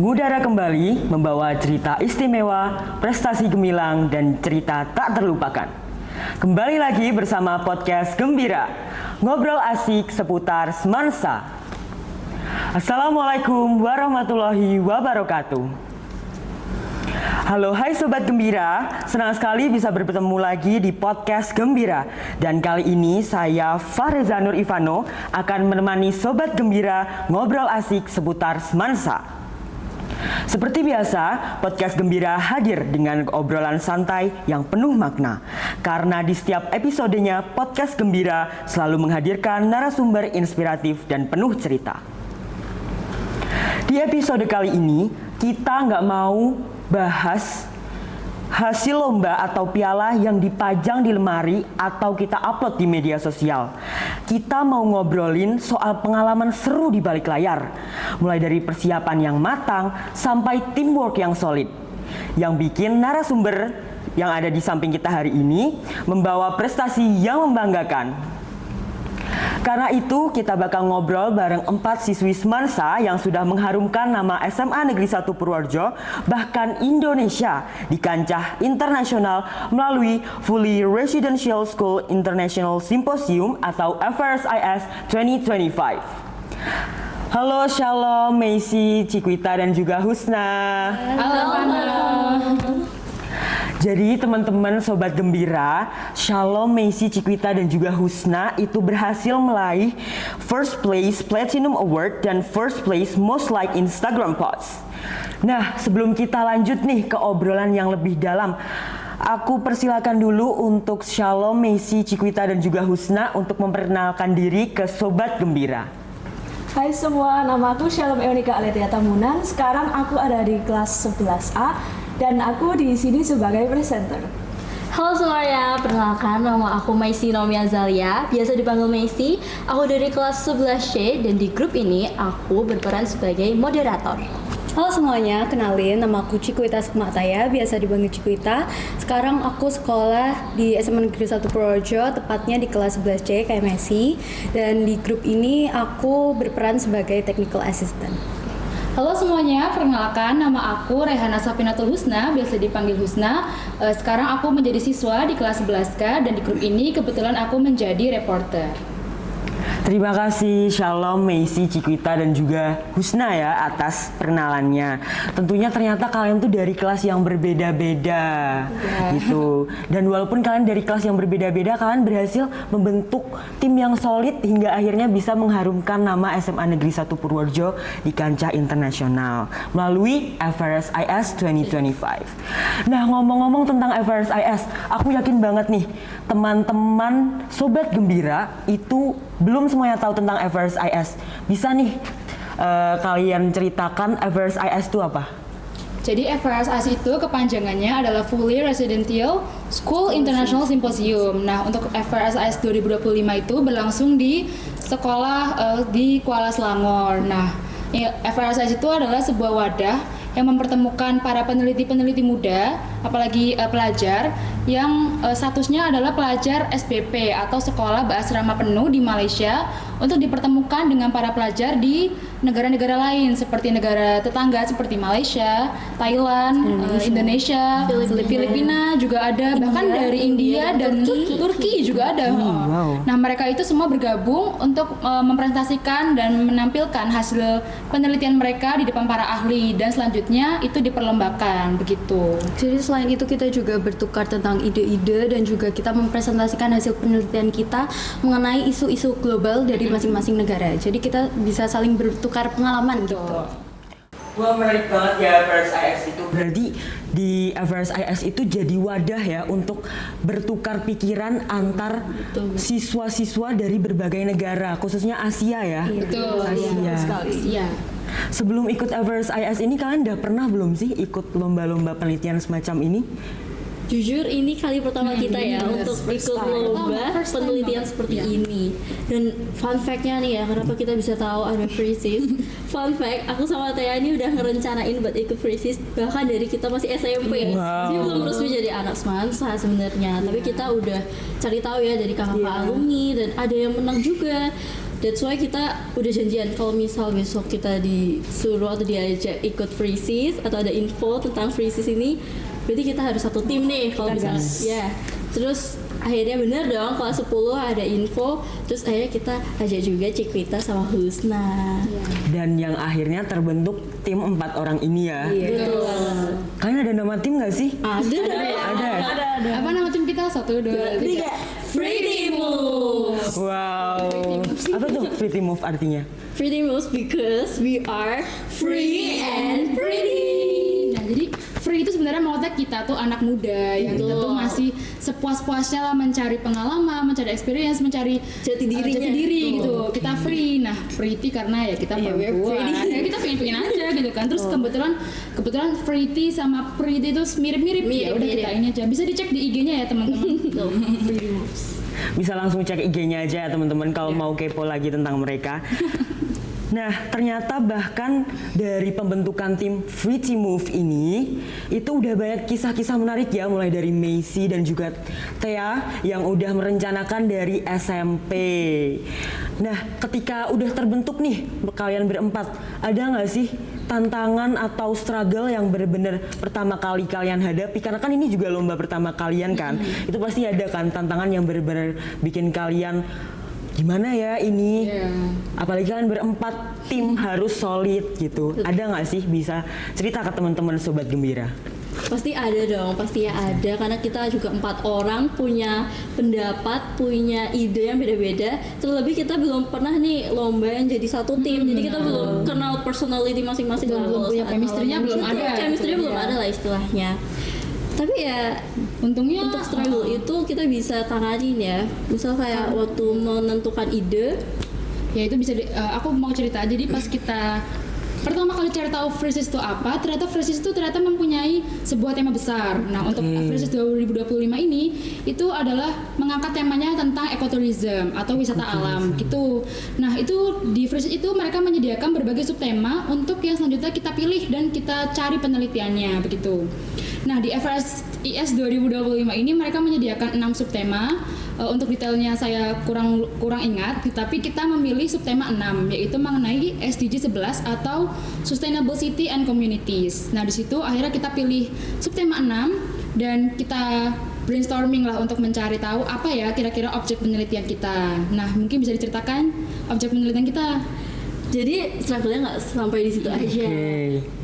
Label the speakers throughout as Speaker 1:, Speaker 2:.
Speaker 1: mengudara kembali membawa cerita istimewa, prestasi gemilang, dan cerita tak terlupakan. Kembali lagi bersama podcast Gembira, ngobrol asik seputar Semansa. Assalamualaikum warahmatullahi wabarakatuh. Halo, hai Sobat Gembira, senang sekali bisa bertemu lagi di podcast Gembira. Dan kali ini saya Fahreza Nur Ivano akan menemani Sobat Gembira ngobrol asik seputar Semansa. Seperti biasa, podcast Gembira hadir dengan obrolan santai yang penuh makna. Karena di setiap episodenya, podcast Gembira selalu menghadirkan narasumber inspiratif dan penuh cerita. Di episode kali ini, kita nggak mau bahas hasil lomba atau piala yang dipajang di lemari atau kita upload di media sosial. Kita mau ngobrolin soal pengalaman seru di balik layar, mulai dari persiapan yang matang sampai teamwork yang solid, yang bikin narasumber yang ada di samping kita hari ini membawa prestasi yang membanggakan. Karena itu kita bakal ngobrol bareng 4 siswi Semansa yang sudah mengharumkan nama SMA Negeri 1 Purworejo bahkan Indonesia di kancah internasional melalui Fully Residential School International Symposium atau FRSIS 2025. Halo, Shalom, Macy, Cikwita, dan juga Husna.
Speaker 2: Halo.
Speaker 1: Jadi teman-teman Sobat Gembira, Shalom, Macy, Cikwita, dan juga Husna itu berhasil meraih First Place Platinum Award dan First Place Most Liked Instagram Post. Nah, sebelum kita lanjut nih ke obrolan yang lebih dalam, aku persilakan dulu untuk Shalom, Macy, Cikwita, dan juga Husna untuk memperkenalkan diri ke Sobat Gembira.
Speaker 2: Hai semua, nama aku Shalom Eonika Aletia Tamunan. Sekarang aku ada di kelas 11A dan aku di sini sebagai presenter.
Speaker 3: Halo semuanya, perkenalkan nama aku Macy Naomi Azalia, biasa dipanggil Macy. Aku dari kelas 11C dan di grup ini aku berperan sebagai moderator.
Speaker 4: Halo semuanya, kenalin nama aku Cikwita Sukmataya, biasa dipanggil Cikwita. Sekarang aku sekolah di SMA Negeri 1 Purworejo, tepatnya di kelas 11C kayak Messi. Dan di grup ini aku berperan sebagai technical assistant.
Speaker 5: Halo semuanya, perkenalkan nama aku Rehana Safinatul Husna, biasa dipanggil Husna. Sekarang aku menjadi siswa di kelas 11K dan di grup ini kebetulan aku menjadi reporter.
Speaker 1: Terima kasih Shalom, Macy, Cikwita, dan juga Husna ya atas perkenalannya. Tentunya ternyata kalian tuh dari kelas yang berbeda-beda gitu. Dan walaupun kalian dari kelas yang berbeda-beda, kalian berhasil membentuk tim yang solid hingga akhirnya bisa mengharumkan nama SMA Negeri 1 Purworejo di kancah internasional melalui FRSIS 2025. Nah, ngomong-ngomong tentang FRSIS, aku yakin banget nih teman-teman Sobat Gembira itu belum semuanya tahu tentang FRSIS. Bisa nih kalian ceritakan FRSIS itu apa?
Speaker 5: Jadi FRSIS itu kepanjangannya adalah Fully Residential School International Symposium. Nah, untuk FRSIS 2025 itu berlangsung di sekolah di Kuala Selangor. Nah, FRSIS itu adalah sebuah wadah yang mempertemukan para peneliti-peneliti muda, apalagi pelajar yang statusnya adalah pelajar SBP atau sekolah berasrama penuh di Malaysia untuk dipertemukan dengan para pelajar di negara-negara lain seperti negara tetangga seperti Malaysia, Thailand, Indonesia, Filipina juga ada, bahkan dari India dan Turki juga ada.
Speaker 1: Wow.
Speaker 5: Nah, mereka itu semua bergabung untuk mempresentasikan dan menampilkan hasil penelitian mereka di depan para ahli dan selanjutnya itu diperlombakan begitu.
Speaker 4: Jadi selain itu kita juga bertukar tentang ide-ide dan juga kita mempresentasikan hasil penelitian kita mengenai isu-isu global dari masing-masing negara. Jadi kita bisa saling bertukar pengalaman gitu.
Speaker 1: Wah, menarik banget ya FRSIS itu. Berarti di FRSIS itu jadi wadah ya untuk bertukar pikiran antar siswa-siswa dari berbagai negara, khususnya Asia ya.
Speaker 5: Betul.
Speaker 1: Asia. Sebelum ikut FRSIS ini kalian udah pernah belum sih ikut lomba-lomba penelitian semacam ini?
Speaker 3: Jujur ini kali pertama kita ya untuk ikut lomba penelitian seperti ini. Dan fun fact-nya nih ya, kenapa kita bisa tahu ada FRSIS. Fun fact, aku sama Tia ini udah ngerencanain buat ikut FRSIS bahkan dari kita masih SMP. Jadi belum resmi jadi anak Semansa sebenarnya, tapi kita udah cari tahu ya dari kakak alumni dan ada yang menang juga. That's why kita udah janjian kalau misal besok kita disuruh atau diajak ikut Freesis atau ada info tentang Freesis ini, berarti kita harus satu tim nih kalau misalnya. Ya. Terus akhirnya bener dong kelas 10 ada info, terus akhirnya kita ajak juga Cikwita sama Husna.
Speaker 1: Dan yang akhirnya terbentuk tim 4 orang ini ya.
Speaker 3: Betul.
Speaker 1: Kalian ada nama tim nggak sih?
Speaker 3: Ada.
Speaker 5: Apa nama tim kita? 1, 2, 3.
Speaker 3: Pretty Moves.
Speaker 1: Wow. Apa tuh pretty move artinya?
Speaker 3: Pretty Moves because we are free and pretty.
Speaker 5: Nah, jadi free itu sebenarnya maksudnya kita tuh anak muda yang kita tuh masih sepuas-puasnya lah mencari pengalaman, mencari experience, mencari
Speaker 3: Jati dirinya.
Speaker 5: jati diri gitu. Kita free. Nah, pretty karena ya kita
Speaker 3: we're
Speaker 5: perempuan.
Speaker 3: pretty.
Speaker 5: Ya kita pengen aja gitu kan. Terus kebetulan pretty sama pretty itu mirip-mirip. Ya udah kita ini aja. Bisa dicek di IG-nya ya, teman-teman.
Speaker 3: Pretty Moves.
Speaker 1: Bisa langsung cek IG-nya aja ya teman-teman kalau mau kepo lagi tentang mereka. Nah, ternyata bahkan dari pembentukan tim Pretty Move ini itu udah banyak kisah-kisah menarik ya, mulai dari Macy dan juga Thea yang udah merencanakan dari SMP. Nah, ketika udah terbentuk nih kalian berempat, ada nggak sih tantangan atau struggle yang benar-benar pertama kali kalian hadapi? Karena kan ini juga lomba pertama kalian kan, itu pasti ada kan tantangan yang benar-benar bikin kalian gimana ya ini, apalagi kalian berempat tim harus solid gitu. Ada nggak sih, bisa cerita ke teman-teman Sobat Gembira?
Speaker 3: Pasti ada dong, pasti ya ada, karena kita juga 4 orang punya pendapat, punya ide yang beda-beda. Terlebih kita belum pernah nih lomba yang jadi satu tim, jadi kita belum kenal personality masing-masing,
Speaker 5: Belum punya chemistry-nya belum ada.
Speaker 3: Chemistry-nya belum ada lah istilahnya. Tapi ya
Speaker 5: Untungnya
Speaker 3: untuk struggle itu kita bisa tanganin ya. Misal kayak waktu menentukan ide,
Speaker 5: ya itu bisa aku mau cerita aja. Jadi pas kita pertama kali cari tahu Freesis itu apa, ternyata Freesis itu ternyata mempunyai sebuah tema besar. Nah, untuk Freesis 2025 ini itu adalah mengangkat temanya tentang ekotourism atau wisata alam gitu. Nah, itu di Freesis itu mereka menyediakan berbagai subtema untuk yang selanjutnya kita pilih dan kita cari penelitiannya begitu. Nah, di FRSIS 2025 ini mereka menyediakan 6 subtema. Untuk detailnya saya kurang ingat, tapi kita memilih subtema 6, yaitu mengenai SDG 11 atau Sustainable City and Communities. Nah, di situ akhirnya kita pilih subtema 6 dan kita brainstorming lah untuk mencari tahu apa ya kira-kira objek penelitian kita. Nah, mungkin bisa diceritakan objek penelitian kita.
Speaker 3: jadi struggle-nya nggak sampai di situ aja.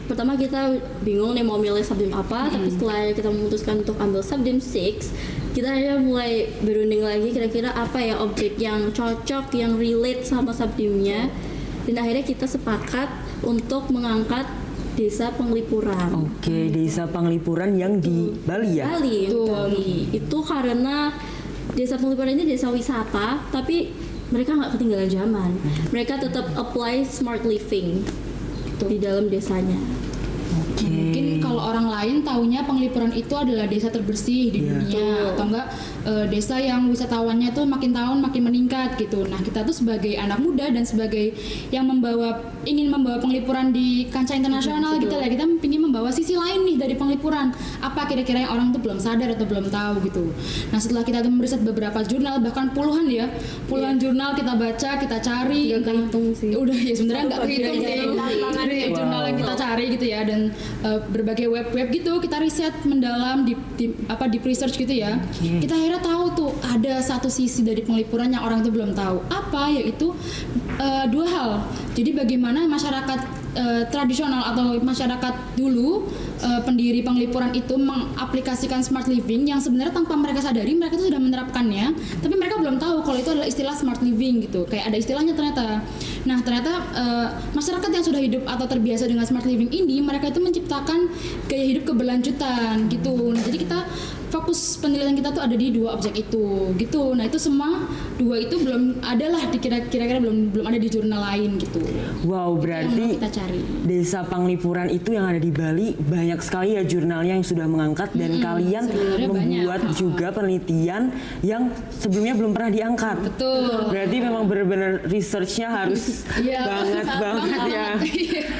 Speaker 3: Pertama kita bingung nih mau milih subdim apa, tapi setelah kita memutuskan untuk ambil subdim 6, kita akhirnya mulai berunding lagi kira-kira apa ya objek yang cocok, yang relate sama subdimnya, dan akhirnya kita sepakat untuk mengangkat Desa Penglipuran.
Speaker 1: Oke, Desa Penglipuran yang di Bali ya?
Speaker 3: Bali. Itu karena Desa Penglipuran ini desa wisata, tapi mereka nggak ketinggalan zaman. Mereka tetap apply smart living di dalam desanya.
Speaker 5: Mungkin kalau orang lain taunya Penglipuran itu adalah desa terbersih di dunia, atau enggak desa yang wisatawannya tuh makin tahun makin meningkat gitu. Nah, kita tuh sebagai anak muda dan sebagai yang ingin membawa Penglipuran di kancah internasional gitu lah, kita ingin membawa sisi lain nih dari Penglipuran. Apa kira-kira yang orang tuh belum sadar atau belum tahu gitu. Nah, setelah kita tuh meriset beberapa jurnal, bahkan puluhan jurnal kita baca, kita cari.
Speaker 3: Hitung sih.
Speaker 5: Udah ya sebenarnya nggak kehitung sih. Jurnal yang kita cari gitu ya, dan berbagai web gitu kita riset mendalam di deep research gitu ya. Kita akhirnya tahu tuh ada satu sisi dari Penglipuran yang orang itu belum tahu, apa yaitu 2 hal. Jadi bagaimana masyarakat tradisional atau masyarakat dulu pendiri Penglipuran itu mengaplikasikan smart living yang sebenarnya tanpa mereka sadari mereka itu sudah menerapkannya, tapi mereka belum tahu kalau itu adalah istilah smart living gitu. Kayak ada istilahnya ternyata. Nah, ternyata masyarakat yang sudah hidup atau terbiasa dengan smart living ini, mereka itu menciptakan gaya hidup keberlanjutan gitu. Nah, jadi kita fokus penelitian kita tuh ada di 2 objek itu gitu. Nah, itu semua 2 itu belum ada lah kira-kira belum ada di jurnal lain gitu.
Speaker 1: Wow, berarti
Speaker 5: Yang mau kita cari.
Speaker 1: Desa Penglipuran itu yang ada di Bali banyak banyak sekali ya jurnalnya yang sudah mengangkat dan kalian
Speaker 5: sebenarnya
Speaker 1: membuat
Speaker 5: banyak.
Speaker 1: juga penelitian yang sebelumnya belum pernah diangkat.
Speaker 5: Betul.
Speaker 1: Berarti memang benar-benar researchnya harus
Speaker 5: Iya.
Speaker 1: banget ya.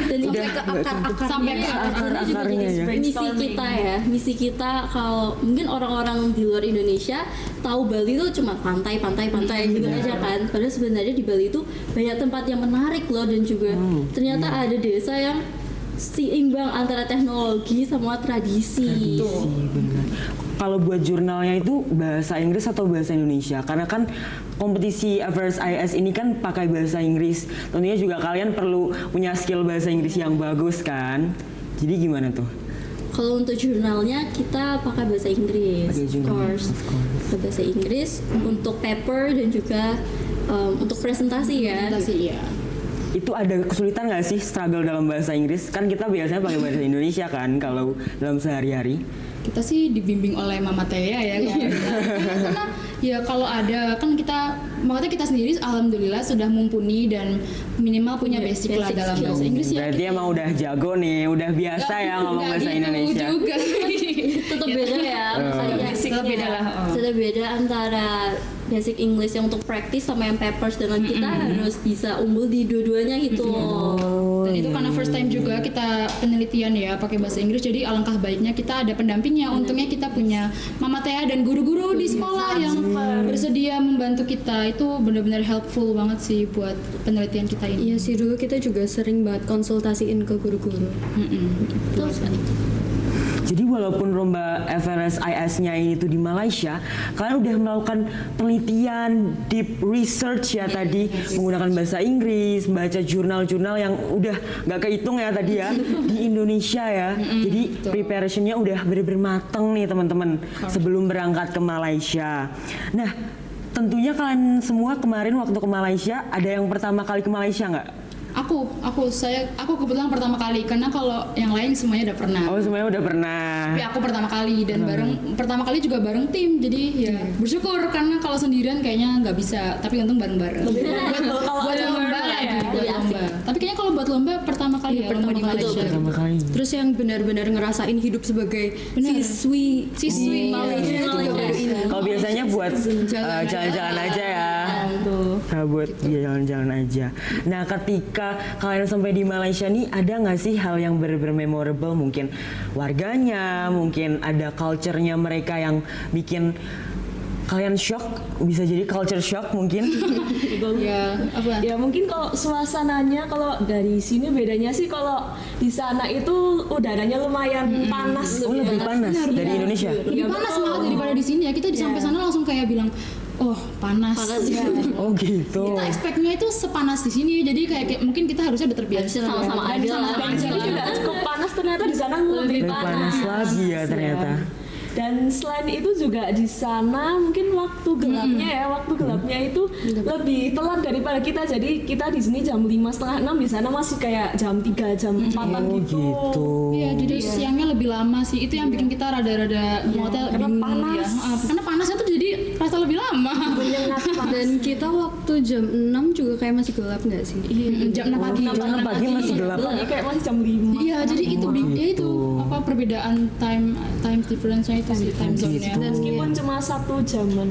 Speaker 3: Dan
Speaker 1: Udah
Speaker 3: sampai ke akar-akarnya
Speaker 5: sampai ke
Speaker 1: akar-akarnya ya.
Speaker 3: misi kita ya, misi kita kalau mungkin orang-orang di luar Indonesia tahu Bali itu cuma pantai gitu aja kan. Padahal sebenarnya di Bali itu banyak tempat yang menarik loh, dan juga ternyata ada desa yang seimbang antara teknologi sama tradisi.
Speaker 1: Benar. Kalau buat jurnalnya itu bahasa Inggris atau bahasa Indonesia? Karena kan kompetisi FRSIS ini kan pakai bahasa Inggris. Tentunya juga kalian perlu punya skill bahasa Inggris yang bagus kan? Jadi gimana tuh?
Speaker 3: Kalau untuk jurnalnya kita pakai bahasa Inggris,
Speaker 1: Pakai
Speaker 3: of
Speaker 1: jurnal,
Speaker 3: course. Pakai bahasa Inggris untuk paper dan juga untuk presentasi ya.
Speaker 5: Presentasi, iya.
Speaker 1: Itu ada kesulitan nggak sih struggle dalam bahasa Inggris? Kan kita biasanya pakai bahasa Indonesia kan kalau dalam sehari-hari.
Speaker 5: Kita sih dibimbing oleh Mama Tea ya karena ya kalau ada kan kita maksudnya kita sendiri alhamdulillah sudah mumpuni dan minimal punya basic lah
Speaker 3: basic
Speaker 5: dalam
Speaker 3: skill.
Speaker 5: bahasa Inggris ya.
Speaker 1: Berarti emang udah jago nih, udah biasa ya ngomong
Speaker 5: Nggak
Speaker 1: bahasa
Speaker 5: gitu
Speaker 1: Indonesia.
Speaker 5: juga.
Speaker 3: Tetap beda ya, makanya
Speaker 5: Tetap beda lah.
Speaker 3: tetap beda antara basic English yang untuk practice sama yang papers, dengan kita harus bisa unggul di dua-duanya gitu.
Speaker 5: Dan itu karena first time juga kita penelitian ya pakai bahasa Inggris, jadi alangkah baiknya kita ada pendampingnya. Untungnya kita punya Mama Tea dan guru-guru di sekolah yang bersedia membantu kita. Itu benar-benar helpful banget sih buat penelitian kita ini.
Speaker 4: Iya sih, dulu kita juga sering banget konsultasiin ke guru-guru.
Speaker 3: Betul sekali.
Speaker 1: Jadi walaupun lomba FRSIS-nya ini tuh di Malaysia, kalian udah melakukan penelitian, deep research ya tadi, menggunakan bahasa Inggris, baca jurnal-jurnal yang udah nggak kehitung ya tadi ya, di Indonesia ya. Jadi preparationnya udah bener-bener mateng nih teman-teman sebelum berangkat ke Malaysia. Nah, tentunya kalian semua kemarin waktu ke Malaysia, ada yang pertama kali ke Malaysia nggak?
Speaker 5: Aku kebetulan pertama kali karena kalau yang lain semuanya udah pernah.
Speaker 1: Oh, semuanya udah pernah.
Speaker 5: Tapi aku pertama kali dan pertama kali juga bareng tim, jadi ya bersyukur karena kalau sendirian kayaknya nggak bisa. Tapi untung bareng-bareng. Buat lomba
Speaker 3: ya,
Speaker 5: buat
Speaker 3: lebih asik.
Speaker 5: lomba. Tapi kayaknya kalau buat lomba pertama kali ya lomba di Malaysia.
Speaker 1: Pertama kali.
Speaker 4: Terus yang benar-benar ngerasain hidup sebagai siswi Malaysia itu baru ini.
Speaker 1: Kalau biasanya buat jalan-jalan aja ya. Nah, buat jalan-jalan aja. Nah, ketika kalian sampai di Malaysia nih, ada nggak sih hal yang bener-bener memorable? Mungkin warganya, mungkin ada culture-nya mereka yang bikin kalian shock, bisa jadi culture shock mungkin.
Speaker 5: Ya, apa?
Speaker 2: Ya mungkin kalau suasananya kalau dari sini bedanya sih kalau di sana itu udaranya lumayan panas.
Speaker 1: Oh, lebih panas dari Indonesia.
Speaker 5: Lebih panas malah daripada di sini ya. Kita sampai sana langsung kayak bilang, oh panas.
Speaker 3: Ya.
Speaker 1: Oh gitu.
Speaker 5: Kita expect-nya itu sepanas di sini, jadi kayak mungkin kita harusnya udah terbiasa.
Speaker 3: Harusnya sama-sama aja lah.
Speaker 2: Dan di sini juga cukup panas, ternyata di sana lebih
Speaker 1: Lebih panas lagi ya ternyata.
Speaker 2: Dan selain itu juga di sana mungkin waktu gelapnya itu lebih telat daripada kita. Jadi kita di sini jam 5:30, 6 di sana masih kayak jam 3, jam 4-an
Speaker 1: Oh
Speaker 2: gitu.
Speaker 1: gitu.
Speaker 5: Iya, jadi siangnya lebih lama sih. Itu yang bikin kita rada-rada motel
Speaker 2: karena
Speaker 5: bingung
Speaker 2: panas.
Speaker 5: ya. Karena panasnya tuh jadi rasa lebih lama.
Speaker 4: Dan kita waktu jam 6 juga kayak masih gelap nggak sih?
Speaker 5: Jam 6 pagi.
Speaker 1: Jam 6 pagi masih gelap.
Speaker 2: Ini kayak masih jam 5.
Speaker 5: Iya, jadi itu ya itu apa perbedaan time difference-nya itu sih, time zone-nya.
Speaker 2: Dan meskipun cuma 1 jaman.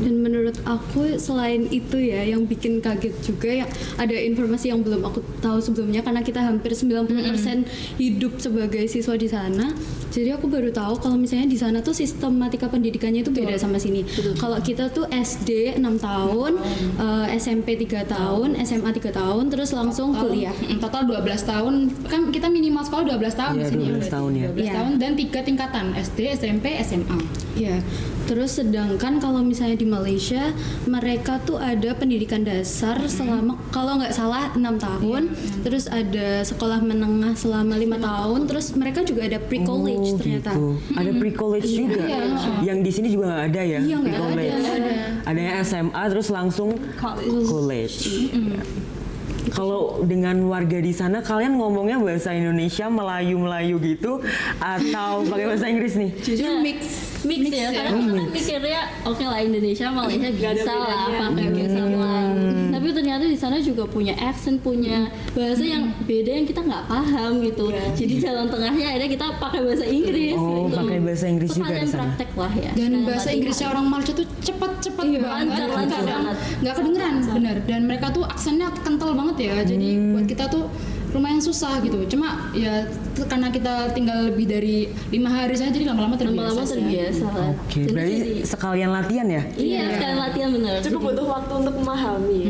Speaker 4: Dan menurut aku selain itu ya yang bikin kaget juga ya, ada informasi yang belum aku tahu sebelumnya karena kita hampir 90% hidup sebagai siswa di sana. Jadi aku baru tahu kalau misalnya di sana tuh sistematika pendidikannya itu beda sama sini. Kalau kita tuh SD 6 tahun, SMP 3 tahun, SMA 3 tahun, terus langsung kuliah.
Speaker 5: Total 12 tahun. Kan kita minimal sekolah 12 tahun
Speaker 1: Iya,
Speaker 5: di sini.
Speaker 1: 12 tahun ya.
Speaker 5: 12
Speaker 4: Iya.
Speaker 5: tahun dan 3 tingkatan, SD, SMP, SMA.
Speaker 4: Ya, terus sedangkan kalau misalnya di Malaysia mereka tuh ada pendidikan dasar selama kalau nggak salah 6 tahun, terus ada sekolah menengah selama 5 tahun, terus mereka juga ada pre-college ternyata.
Speaker 1: Gitu. Ada pre-college juga. Yang di sini juga nggak ada ya?
Speaker 4: Iya, nggak
Speaker 1: pre-college.
Speaker 4: ada.
Speaker 1: Adanya SMA terus langsung college. Kalau dengan warga di sana, kalian ngomongnya bahasa Indonesia, Melayu gitu, atau pakai bahasa Inggris nih?
Speaker 4: Jujur mix.
Speaker 3: mix ya, karena kita kan mikirnya oke lah Indonesia Malaysia
Speaker 2: Gak ada
Speaker 3: bisa lah
Speaker 2: bedanya.
Speaker 3: pakai bahasa lain, tapi ternyata di sana juga punya accent, punya bahasa yang beda yang kita nggak paham gitu. Jadi jalan tengahnya akhirnya kita pakai bahasa Inggris.
Speaker 1: Oh,
Speaker 3: gitu.
Speaker 1: pakai bahasa Inggris juga
Speaker 3: Sekalian
Speaker 1: di sana.
Speaker 3: praktek lah ya.
Speaker 5: Dan
Speaker 3: sekalian
Speaker 5: bahasa
Speaker 3: latihan.
Speaker 5: Inggrisnya orang Malaysia tuh cepet banget,
Speaker 3: lancar
Speaker 5: kadang
Speaker 3: banget.
Speaker 5: nggak kedengeran, bener. Dan mereka tuh aksennya kental banget ya, jadi buat kita tuh lumayan susah gitu. Cuma ya karena kita tinggal lebih dari 5 hari saja, jadi lama-lama terbiasa.
Speaker 3: lama-lama
Speaker 5: sih.
Speaker 3: terbiasa lah.
Speaker 1: Oke,
Speaker 3: Dan
Speaker 1: berarti
Speaker 3: jadi-
Speaker 1: sekalian latihan ya?
Speaker 3: iya sekalian latihan bener.
Speaker 2: Cukup butuh waktu untuk memahami.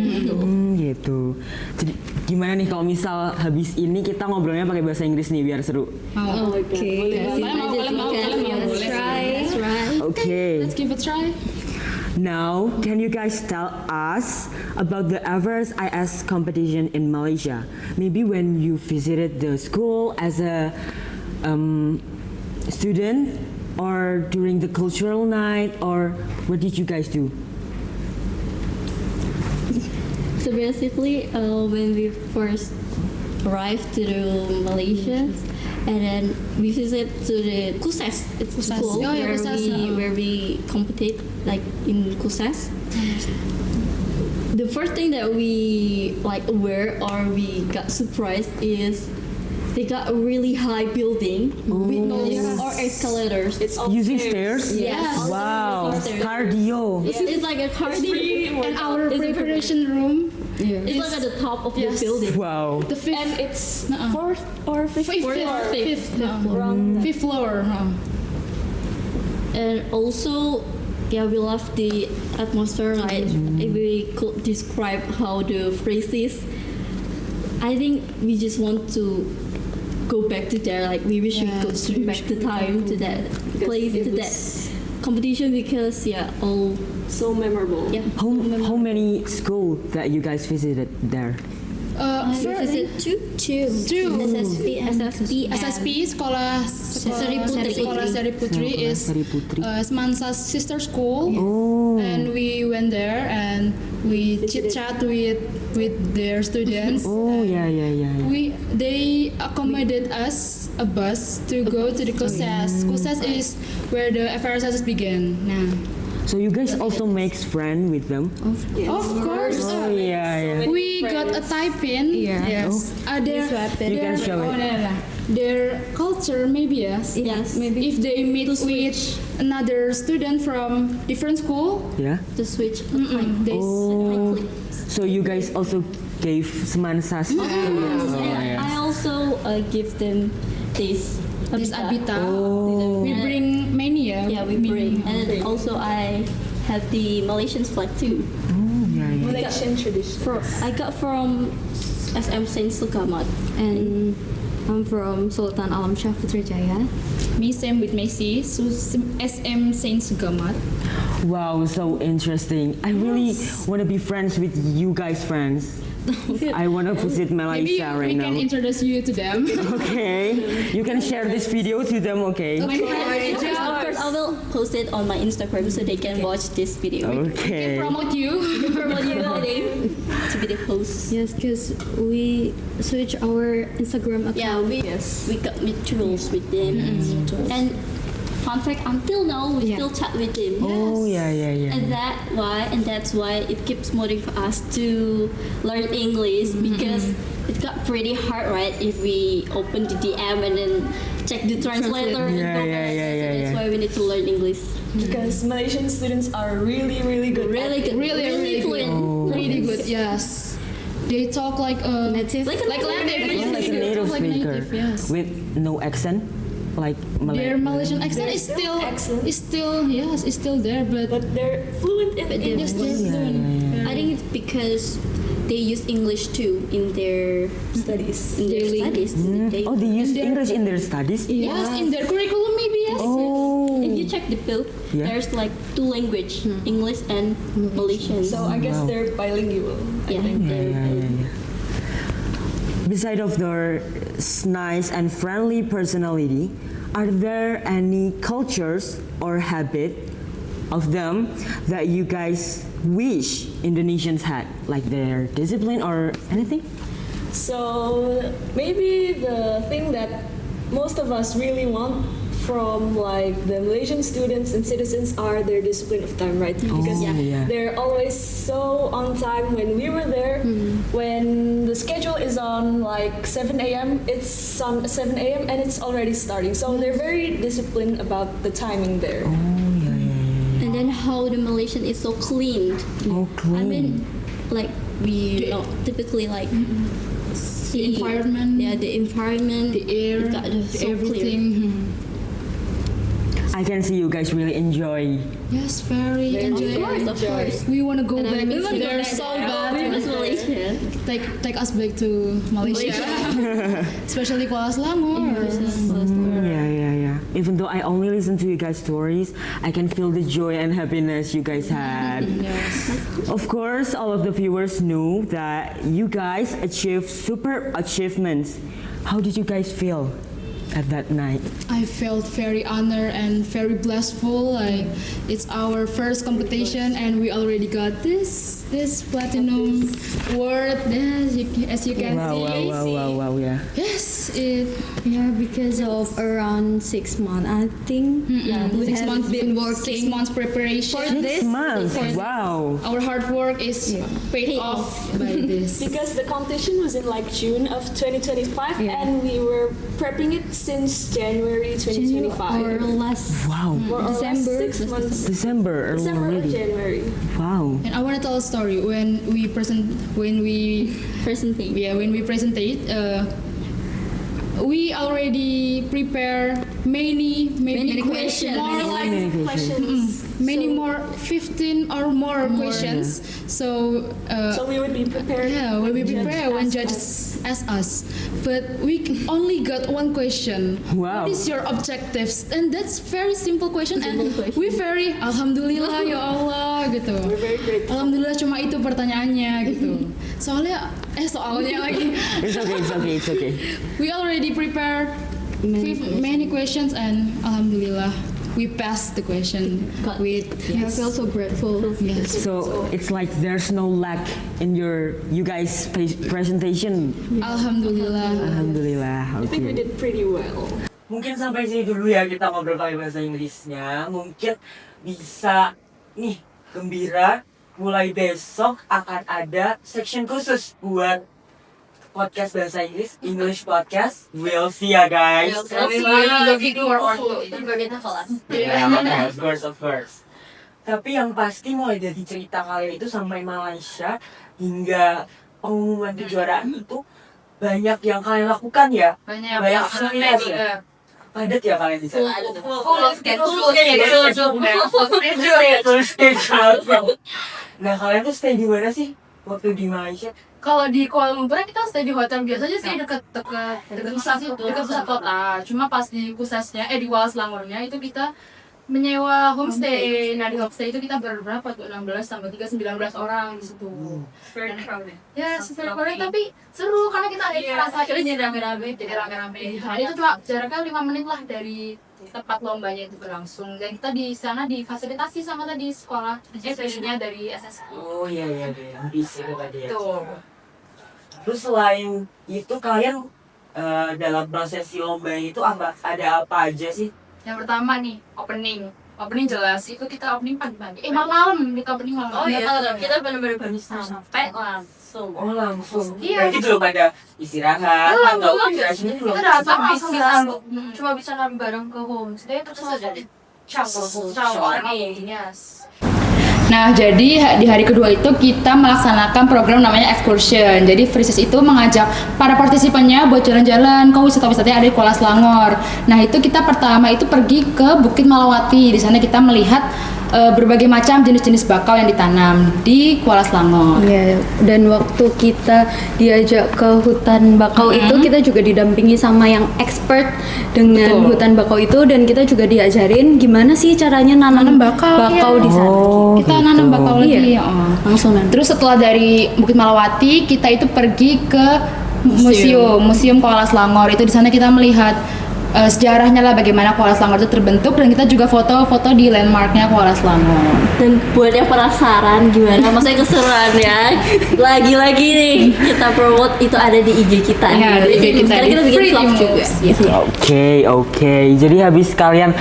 Speaker 1: Gitu. Jadi gimana nih kalau misal habis ini kita ngobrolnya pakai bahasa Inggris nih biar seru?
Speaker 5: Mau.
Speaker 4: Oke.
Speaker 5: Kalian mau, boleh.
Speaker 3: That's right.
Speaker 1: Oke.
Speaker 5: Let's give it a try.
Speaker 1: Now, can you guys tell us about the Everest IS competition in Malaysia? Maybe when you visited the school as a student, or during the cultural night, or what did you guys do?
Speaker 3: So basically, when we first arrived to Malaysia, and then we visit to the KUSES, it's a
Speaker 5: KUSES.
Speaker 3: school
Speaker 5: Oh, yeah, KUSES,
Speaker 3: where we compete like in KUSES. The first thing that we like aware or we got surprised is they got a really high building with no lifts or escalators.
Speaker 2: It's all
Speaker 1: Using stairs?
Speaker 3: Yes.
Speaker 1: Wow,
Speaker 3: Stairs.
Speaker 1: cardio.
Speaker 3: It's like a cardio.
Speaker 5: And our
Speaker 3: It's a
Speaker 5: preparation room,
Speaker 3: It's like at the top of the
Speaker 5: Yes.
Speaker 3: building.
Speaker 1: Wow.
Speaker 5: the fifth,
Speaker 2: And it's
Speaker 5: Nuh-uh.
Speaker 2: fourth or fifth floor.
Speaker 5: fifth floor.
Speaker 3: And also, yeah, we love the atmosphere. Like, if we could describe how the phrase is, I think we just want to go back to there. Like, we wish we could
Speaker 5: Yes,
Speaker 3: bring back the time to that place,
Speaker 2: it
Speaker 3: to that competition, because yeah, all
Speaker 2: So memorable.
Speaker 3: yeah.
Speaker 1: How many school that you guys visited there?
Speaker 3: We visit two SSP,
Speaker 5: SSP sekolah Seri Putri is
Speaker 1: Seri Putri.
Speaker 5: Semansa's sister school,
Speaker 1: Oh.
Speaker 5: and we went there and we chit chat with their students.
Speaker 1: Oh, yeah.
Speaker 5: They accommodated us a bus to go to the KUSES. KUSES is where the FRSS began. Nah,
Speaker 1: So you guys also makes friend with them?
Speaker 5: of course.
Speaker 1: Oh, yeah.
Speaker 5: We got a tie pin. Yes.
Speaker 1: You can show
Speaker 5: Oh,
Speaker 1: it.
Speaker 5: no. Their culture, maybe yes.
Speaker 3: Yes.
Speaker 5: Maybe if they meet with another student from different school,
Speaker 1: Yeah.
Speaker 3: to switch.
Speaker 5: they
Speaker 1: Oh. So you guys also gave Semansas.
Speaker 3: And I also give them this
Speaker 5: Abita.
Speaker 1: Oh.
Speaker 5: We bring many, yeah.
Speaker 3: Yeah, we bring. And then also I have the Malaysian flag too.
Speaker 1: Oh, yeah.
Speaker 2: Malaysian tradition.
Speaker 3: I got from SM Saint Sukamat.
Speaker 4: And I'm from Sultan Alam Shah Putrajaya.
Speaker 5: Me same with Messi, so SM Saint Sugamat.
Speaker 1: Wow, so interesting. I really want to be friends with you guys, friends. I want to visit
Speaker 5: Maybe
Speaker 1: Malaysia
Speaker 5: we
Speaker 1: right
Speaker 5: can
Speaker 1: now.
Speaker 5: introduce you to them.
Speaker 1: Okay, you can share this video to them, okay?
Speaker 3: Of course, I will post it on my Instagram so they can watch this video.
Speaker 1: Okay.
Speaker 5: Promote you.
Speaker 3: Promote you today to be the host.
Speaker 4: Yes, because we switch our Instagram account.
Speaker 3: Yeah, we got materials with them. And fun fact, until now we still chat with them.
Speaker 1: Oh, yeah.
Speaker 3: And that's why it keeps motivating for us to learn English, because it got pretty hard, right? If we open the DM and then check the translator and
Speaker 1: Yeah,
Speaker 3: go
Speaker 1: yeah,
Speaker 3: back.
Speaker 1: yeah,
Speaker 3: So
Speaker 1: yeah,
Speaker 3: that's
Speaker 1: yeah.
Speaker 3: why we need to learn English.
Speaker 2: Because Malaysian students are really good.
Speaker 3: Really good,
Speaker 5: Really good.
Speaker 3: fluent.
Speaker 5: Really good. Yes. They talk like
Speaker 4: Native.
Speaker 3: Like a
Speaker 5: native.
Speaker 1: Oh, like a native
Speaker 5: Like
Speaker 1: speaker
Speaker 5: native, yes.
Speaker 1: with no accent, like
Speaker 5: Their Malaysian accent is
Speaker 2: There's
Speaker 5: still
Speaker 2: no accent.
Speaker 5: is still there, but
Speaker 2: But they're fluent in English.
Speaker 3: I think it's because they use English too in their
Speaker 2: Studies.
Speaker 3: studies.
Speaker 1: Oh, they use English in their studies?
Speaker 5: yes, in their curriculum maybe yes.
Speaker 1: Oh.
Speaker 3: If you check the book,
Speaker 1: Yeah.
Speaker 3: there's like two language, English and Malaysian.
Speaker 2: So I guess they're bilingual. I
Speaker 3: yeah,
Speaker 2: think.
Speaker 3: they're-
Speaker 1: Beside of their nice and friendly personality, are there any cultures or habit of them that you guys wish Indonesians had, like their discipline or anything?
Speaker 2: So maybe the thing that most of us really want from like the Malaysian students and citizens are their discipline of time, right? Because
Speaker 1: yeah.
Speaker 2: they're always so on time. When we were there, when the schedule is on like 7 a.m., it's on 7 a.m. and it's already starting. So they're very disciplined about the timing there.
Speaker 3: And then how the Malaysian is so clean.
Speaker 1: Oh, clean.
Speaker 3: I mean, like we don't typically like see
Speaker 5: environment.
Speaker 3: Yeah, the environment,
Speaker 5: The air,
Speaker 3: it's got just so
Speaker 5: everything.
Speaker 1: I can see you guys really enjoy.
Speaker 5: Yes, very
Speaker 2: Very
Speaker 5: enjoy.
Speaker 3: Of course.
Speaker 5: We want to go
Speaker 3: And I
Speaker 5: back
Speaker 3: miss you.
Speaker 5: there so bad.
Speaker 3: We miss Malaysia.
Speaker 5: Take us back to Malaysia, especially Kuala Selangor.
Speaker 1: Yeah. Even though I only listen to you guys' stories, I can feel the joy and happiness you guys had. Of course, all of the viewers know that you guys achieved super achievements. How did you guys feel at that night?
Speaker 5: I felt very honored and very blissful. Like it's our first competition, and we already got this platinum award. As you can see.
Speaker 1: Wow, yeah.
Speaker 5: Yes, it.
Speaker 4: Yeah, because of around 6 months, I think.
Speaker 5: Yeah,
Speaker 4: we
Speaker 5: 6
Speaker 4: have
Speaker 5: months
Speaker 4: been
Speaker 5: 6
Speaker 4: working
Speaker 5: months preparation.
Speaker 1: 6 months. Wow.
Speaker 5: Our hard work is paid off by this.
Speaker 2: Because the competition was in like June of 2025 and we were prepping it since January 2025.
Speaker 4: or last
Speaker 1: Wow.
Speaker 2: More or less
Speaker 4: December.
Speaker 2: 6 months.
Speaker 1: December
Speaker 2: December or
Speaker 1: already.
Speaker 2: January.
Speaker 1: Wow.
Speaker 5: And I want to tell a story when we
Speaker 3: Presenting.
Speaker 5: presentate. We already prepare many
Speaker 3: questions.
Speaker 5: more like
Speaker 1: Many questions.
Speaker 5: many more 15 or more questions. So
Speaker 2: So we would be prepared.
Speaker 5: yeah, we will
Speaker 2: judge
Speaker 5: prepare when
Speaker 2: asked
Speaker 5: judges ask us. But we only got one question.
Speaker 1: Wow.
Speaker 5: What is your objectives? And that's very simple question. And we very alhamdulillah ya Allah gitu.
Speaker 2: We're very grateful.
Speaker 5: Alhamdulillah cuma itu pertanyaannya gitu. Soalnya lagi.
Speaker 1: It's okay.
Speaker 5: We already prepared many questions and alhamdulillah we passed the question with
Speaker 4: I feel so grateful.
Speaker 5: yes.
Speaker 1: So it's like there's no lack in you guys' presentation.
Speaker 5: Alhamdulillah.
Speaker 1: Alhamdulillah.
Speaker 2: I think we
Speaker 1: Okay.
Speaker 2: did pretty well.
Speaker 1: Mungkin sampai sini dulu ya kita ngobrol pakai bahasa Inggrisnya. Mungkin bisa nih gembira. Mulai besok akan ada section khusus buat podcast bahasa Inggris, English podcast. We'll see ya guys. Yeah, of course. Tapi yang pasti mulai dari cerita kalian itu sampai Malaysia hingga pengumuman kejuaraan itu banyak yang kalian lakukan ya. Banyak aktivitas ya. Padat ya kalian di sana. Nah kalian tuh stay di mana sih waktu di Malaysia?
Speaker 6: Kalau di Kuala Lumpur kita stay di hotel biasa aja sih dekat pusat kota. Cuma pas di pusatnya di Kuala Selangornya itu kita menyewa homestay. Nah di homestay itu kita berberapa tuh 16 sampai 19 orang di situ.
Speaker 2: Very crowded.
Speaker 6: Ya super crowded tapi seru karena kita ada rasa jadi rame-rame. Nah, itu cuma jaraknya 5 menit lah dari tempat lombanya itu berlangsung. Dan kita di sana difasilitasi sama tadi sekolah spesialnya dari SSI.
Speaker 1: Oh iya bisa tadi ya.
Speaker 6: Tuh.
Speaker 1: Terus selain itu kalian dalam prosesi lomba itu ada apa aja sih?
Speaker 6: Yang pertama nih, opening jelas itu kita opening pagi-pagi. Malam kita opening malam.
Speaker 3: Oh iya, kita benar-benar baru sampai langsung.
Speaker 1: Oh langsung.
Speaker 6: Iya.
Speaker 1: Berarti belum ada istirahat atau istirahatnya belum.
Speaker 6: Kita datang langsung
Speaker 3: Bisa-
Speaker 6: masuk.
Speaker 3: Cuma bisa ngambil bareng ke homestay terus aja deh. Yes.
Speaker 5: Nah, jadi di hari kedua itu kita melaksanakan program namanya excursion. Jadi Freesis itu mengajak para partisipannya buat jalan-jalan ke wisata-wisata yang ada di Kuala Selangor. Nah, itu kita pertama itu pergi ke Bukit Malawati. Di sana kita melihat berbagai macam jenis-jenis bakau yang ditanam di Kuala Selangor.
Speaker 4: Iya, dan waktu kita diajak ke hutan bakau itu kita juga didampingi sama yang expert dengan
Speaker 5: Betul.
Speaker 4: hutan bakau itu dan kita juga diajarin gimana sih caranya nanam bakau di sana.
Speaker 5: Kita nanam bakau lagi.
Speaker 4: Iya. Langsung nanam.
Speaker 5: Terus setelah dari Bukit Malawati, kita itu pergi ke museum Kuala Selangor. Itu di sana kita melihat sejarahnya lah bagaimana Koala Selangor itu terbentuk, dan kita juga foto-foto di landmarknya Koala Selangor.
Speaker 3: Dan buat yang penasaran gimana, maksudnya keseruan ya, lagi-lagi nih kita promote itu ada di IG kita.
Speaker 5: Ya, di IG kita,
Speaker 3: Karena kita bikin
Speaker 5: Pretty
Speaker 3: vlog juga.
Speaker 5: Moves.
Speaker 3: Iya.
Speaker 1: Oke. Jadi habis kalian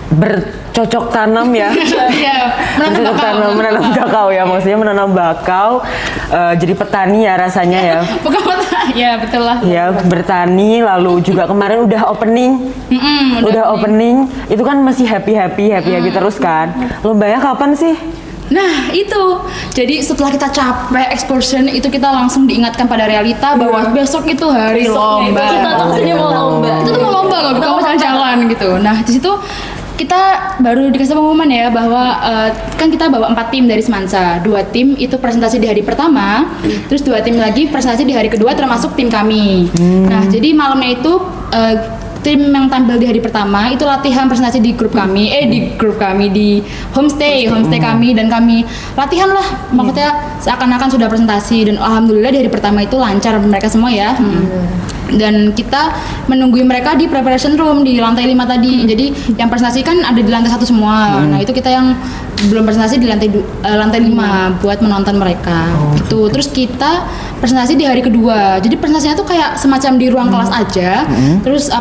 Speaker 1: bercocok tanam ya.
Speaker 5: Iya,
Speaker 1: menanam bakau ya, maksudnya menanam bakau, jadi petani ya rasanya ya.
Speaker 5: Bukan ya betul lah.
Speaker 1: Ya, bertani, lalu juga kemarin udah opening. Udah opening. Itu kan masih happy terus kan. Lombanya kapan sih?
Speaker 5: Nah itu, jadi setelah kita capek excursion itu kita langsung diingatkan pada realita bahwa besok itu hari lomba.
Speaker 3: Kita tuh kesini mau lomba.
Speaker 5: Itu tuh mau lomba loh, bukan mau jalan-jalan gitu. Nah di situ kita baru dikasih pengumuman ya bahwa kan kita bawa 4 tim dari Semansa. 2 tim itu presentasi di hari pertama, terus 2 tim lagi presentasi di hari kedua termasuk tim kami. Nah jadi malamnya itu tim yang tampil di hari pertama itu latihan presentasi di grup kami, di homestay kami, dan kami latihan lah, maksudnya seakan-akan sudah presentasi, dan alhamdulillah di hari pertama itu lancar mereka semua ya. Dan kita menunggu mereka di preparation room di lantai 5 tadi. Jadi yang presentasi kan ada di lantai 1 semua. Nah itu kita yang belum presentasi di lantai 5 buat menonton mereka. Itu terus kita presentasi di hari kedua. Jadi presentasinya tuh kayak semacam di ruang kelas aja. Terus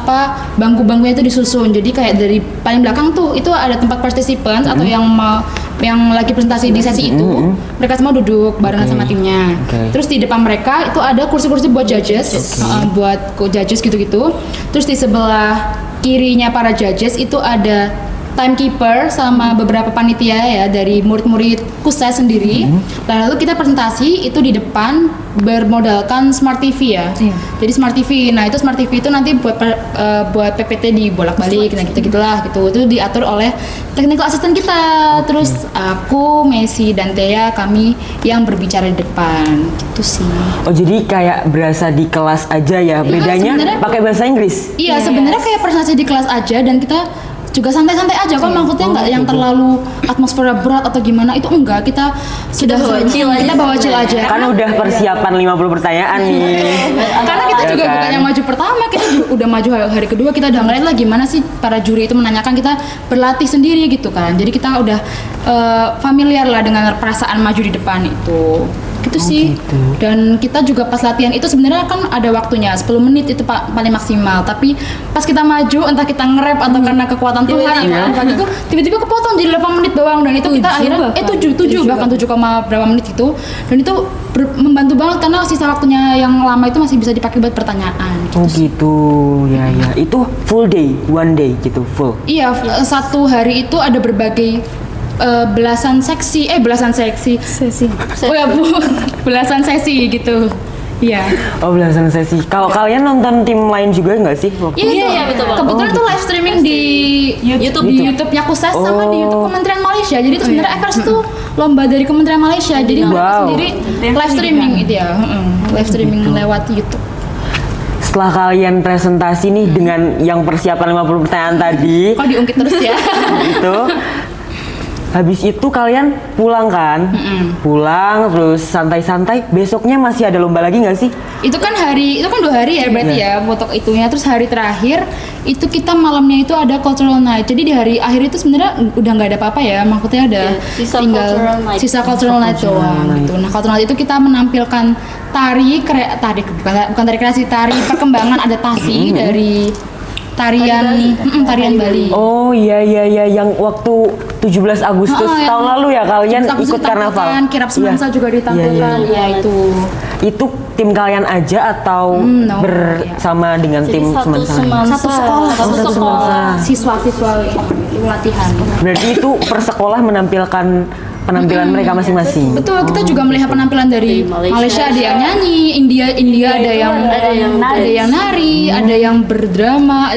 Speaker 5: bangku-bangkunya itu disusun. Jadi kayak dari paling belakang tuh itu ada tempat participants atau yang lagi presentasi di sesi itu, mereka semua duduk barengan sama timnya. Terus di depan mereka itu ada kursi-kursi buat judges, buat judges gitu-gitu. Terus di sebelah kirinya para judges itu ada timekeeper sama beberapa panitia ya dari murid-murid KUSES sendiri. Lalu kita presentasi itu di depan bermodalkan Smart TV ya. Jadi Smart TV. Nah, itu Smart TV itu nanti buat PPT dibolak-balik, nah gitu-gitulah gitu. Itu diatur oleh technical assistant kita. Terus aku, Messi dan Thea kami yang berbicara di depan. Gitu sih.
Speaker 1: Oh, jadi kayak berasa di kelas aja ya. Bedanya pakai bahasa Inggris.
Speaker 5: Iya, sebenarnya kayak presentasi di kelas aja, dan kita juga santai-santai aja kan, maksudnya nggak yang terlalu atmosfernya berat atau gimana, itu enggak, kita sudah bawa chill aja.
Speaker 1: Kan udah persiapan 50 pertanyaan nih.
Speaker 5: Karena kita juga
Speaker 1: kan?
Speaker 5: bukan yang maju pertama, kita juga udah maju hari kedua, kita udah ngeliat lah gimana sih para juri itu menanyakan, kita berlatih sendiri gitu kan. Jadi kita udah familiar lah dengan perasaan maju di depan itu. Gitu sih.
Speaker 1: Gitu.
Speaker 5: Dan kita juga pas latihan itu sebenarnya kan ada waktunya 10 menit itu paling maksimal, tapi pas kita maju entah kita nge-rap atau karena kekuatan Tuhan atau apa gitu, tiba-tiba kepotong jadi 8 menit doang, dan itu kita akhirnya 7 bahkan 7, berapa menit itu, dan itu membantu banget karena sisa waktunya yang lama itu masih bisa dipakai buat pertanyaan gitu.
Speaker 1: Oh gitu. Ya. Itu full day, one day gitu, full.
Speaker 5: Iya, satu hari itu ada berbagai belasan sesi. Oh ya Bu, belasan sesi gitu. Iya.
Speaker 1: Oh, belasan sesi. Kalau kalian nonton tim lain juga nggak sih?
Speaker 3: Iya, betul banget.
Speaker 5: Kebetulan tuh live streaming di YouTube-nya KUSES sama di YouTube Kementerian Malaysia. Jadi itu sebenarnya Evers tuh lomba dari Kementerian Malaysia. Jadi mereka sendiri live streaming itu ya. Live streaming lewat YouTube.
Speaker 1: Setelah kalian presentasi nih dengan yang persiapan 50 pertanyaan tadi,
Speaker 5: Kok diungkit terus ya?
Speaker 1: gitu. Habis itu kalian pulang kan? Pulang terus santai-santai. Besoknya masih ada lomba lagi nggak sih?
Speaker 5: Itu kan 2 hari ya berarti ya untuk itunya. Terus hari terakhir itu kita malamnya itu ada cultural night. Jadi di hari akhir itu sebenarnya udah nggak ada apa-apa ya. Maksudnya ada sisa cultural night doang gitu. Nah, cultural night itu kita menampilkan tari perkembangan adaptasi dari tarian Bali.
Speaker 1: Oh iya yang waktu 17 Agustus tahun lalu ya kalian ikut karnaval.
Speaker 5: Kirap Semansa juga ditampilkan.
Speaker 1: Iya. Itu tim kalian aja atau bersama dengan tim Semansa?
Speaker 5: Satu sekolah. Siswa-siswa latihan.
Speaker 1: Berarti itu per sekolah menampilkan penampilan mereka masing-masing.
Speaker 5: Betul, kita juga melihat penampilan dari Malaysia, ada yang nyanyi, India ada yang nari, ada yang berdrama.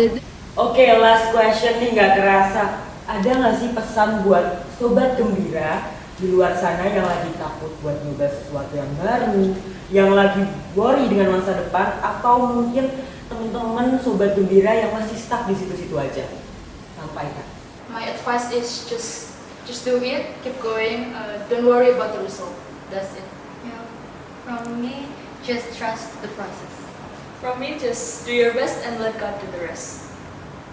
Speaker 1: Oke, last question nih, nggak kerasa. Ada nggak sih pesan buat sobat gembira di luar sana yang lagi takut buat nyoba sesuatu yang baru, yang lagi worry dengan masa depan, atau mungkin teman-teman sobat gembira yang masih stuck di situ-situ aja? Sampaikan.
Speaker 6: My advice is just do it, keep going, don't worry about the result. That's it.
Speaker 7: Yeah. From me, just trust the process.
Speaker 2: From me, just do your best and let God do the rest.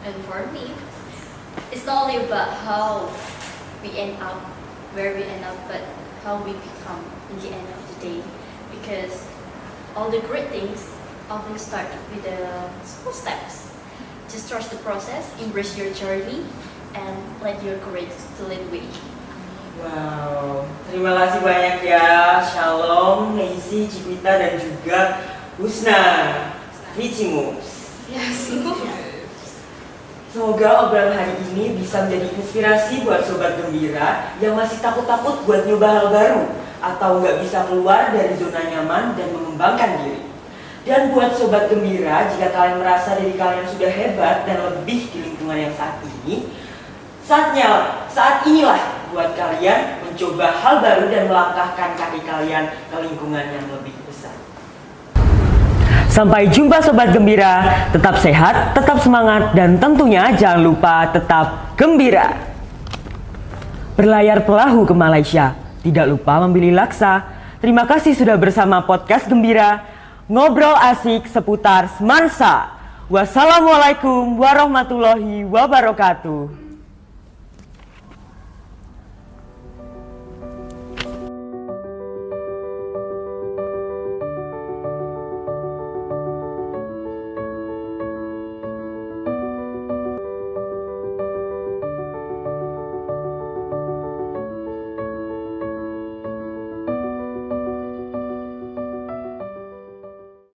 Speaker 8: And for me, it's not only about how we end up, where we end up, but how we become in the end of the day. Because all the great things often start with the small steps. Just trust the process, embrace your journey, and let your courage to lead the way.
Speaker 1: Wow, terima kasih banyak ya Shalom, Maisy, Cikwita dan juga Husna. Vicimus.
Speaker 6: Yes.
Speaker 1: Semoga obrolan hari ini bisa menjadi inspirasi buat Sobat Gembira yang masih takut-takut buat nyoba hal baru atau nggak bisa keluar dari zona nyaman dan mengembangkan diri. Dan buat Sobat Gembira, jika kalian merasa diri kalian sudah hebat dan lebih di lingkungan yang saat ini, saat inilah buat kalian mencoba hal baru dan melangkahkan kaki kalian ke lingkungan yang lebih besar. Sampai jumpa Sobat Gembira, tetap sehat, tetap semangat, dan tentunya jangan lupa tetap gembira. Berlayar perahu ke Malaysia, tidak lupa membeli laksa. Terima kasih sudah bersama podcast Gembira, ngobrol asik seputar Semansa. Wassalamualaikum warahmatullahi wabarakatuh.